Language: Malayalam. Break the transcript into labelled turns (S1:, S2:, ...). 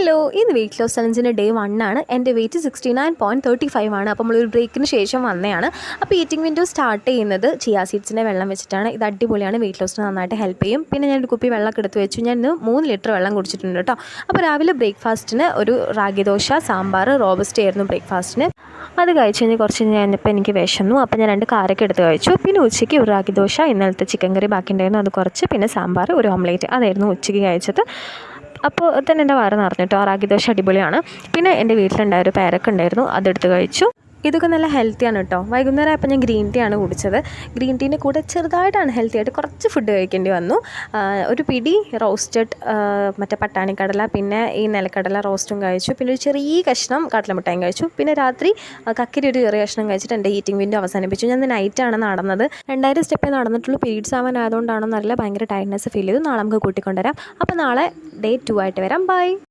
S1: ഹലോ, ഇത് വെയിറ്റ് ലോസ് ചലഞ്ചിൻ്റെ ഡേ 1 ആണ്. എൻ്റെ വെയിറ്റ് 69.35 ആണ്. അപ്പോൾ നമ്മളൊരു ബ്രേക്കിന് ശേഷം വന്നതാണ്. അപ്പോൾ ഈറ്റിംഗ് വിൻഡോ സ്റ്റാർട്ട് ചെയ്യുന്നത് ചിയാ സീഡ്സിൻ്റെ വെള്ളം വെച്ചിട്ടാണ്. ഇത് അടിപൊളിയാണ്, വെയിറ്റ് ലോസിന് നന്നായിട്ട് ഹെൽപ്പ് ചെയ്യും. പിന്നെ ഞാനൊരു കുപ്പി വെള്ളമൊക്കെ എടുത്ത് വെച്ചു. ഞാൻ ഇന്ന് 3 ലിറ്റർ വെള്ളം കുടിച്ചിട്ടുണ്ട് കേട്ടോ. അപ്പോൾ രാവിലെ ബ്രേക്ക്ഫാസ്റ്റിന് ഒരു റാഗി ദോശ, സാമ്പാർ, റോബസ്റ്റ് ആയിരുന്നു ബ്രേക്ക്ഫാസ്റ്റിന്. അത് കഴിച്ച് കഴിഞ്ഞ് കുറച്ച് കഴിഞ്ഞപ്പോൾ എനിക്ക് വിശന്നു. അപ്പോൾ ഞാൻ 2 കാരക്ക എടുത്ത് കഴിച്ചു. പിന്നെ ഉച്ചയ്ക്ക് ഒരു റാഗി ദോശ, ഇന്നലത്തെ ചിക്കൻ കറി ബാക്കി ഉണ്ടായിരുന്നു, അത് കുറച്ച്, പിന്നെ സാമ്പാർ, ഒരു ഓംലേറ്റ്, അതായിരുന്നു ഉച്ചയ്ക്ക് കഴിച്ചത്. അപ്പോൾ തന്നെ എൻ്റെ വയറ് നിറഞ്ഞു കേട്ടോ. റാഗി ദോശ അടിപൊളിയാണ്. പിന്നെ എൻ്റെ വീട്ടിലുണ്ടായ ഒരു പേരക്ക ഉണ്ടായിരുന്നു, അതെടുത്ത് കഴിച്ചു. ഇതൊക്കെ നല്ല ഹെൽത്തിയാണ് കേട്ടോ. വൈകുന്നേരം ആയപ്പോൾ ഞാൻ ഗ്രീൻ ടീ ആണ് കുടിച്ചത്. ഗ്രീൻ ടീൻ്റെ കൂടെ ചെറുതായിട്ടാണ് ഹെൽത്തി ആയിട്ട് കുറച്ച് ഫുഡ് കഴിക്കേണ്ടി വന്നു. ഒരു പിടി റോസ്റ്റഡ് മറ്റേ പട്ടാണിക്കടല, പിന്നെ ഈ നിലക്കടല റോസ്റ്റും കഴിച്ചു. പിന്നെ ഒരു ചെറിയ കഷ്ണം കടലമിഠായും കഴിച്ചു. പിന്നെ രാത്രി കക്കിരി ഒരു ചെറിയ കഷ്ണം കഴിച്ചിട്ട് എൻ്റെ ഈറ്റിംഗ് വിൻഡോ അവസാനിപ്പിച്ചു. ഞാൻ നൈറ്റാണ് നടന്നത്. 2000 സ്റ്റെപ്പേ നടന്നിട്ടുള്ളൂ. പീരീഡ്സ് ആവാനായതുകൊണ്ടാണോ എന്നറിയില്ല, ഭയങ്കര ടയർഡ്നെസ് ഫീൽ ചെയ്തു. നാളെ നമുക്ക് കൂട്ടിക്കൊണ്ടുവരാം. അപ്പോൾ നാളെ ഡേ 2 ആയിട്ട് വരാം. ബൈ.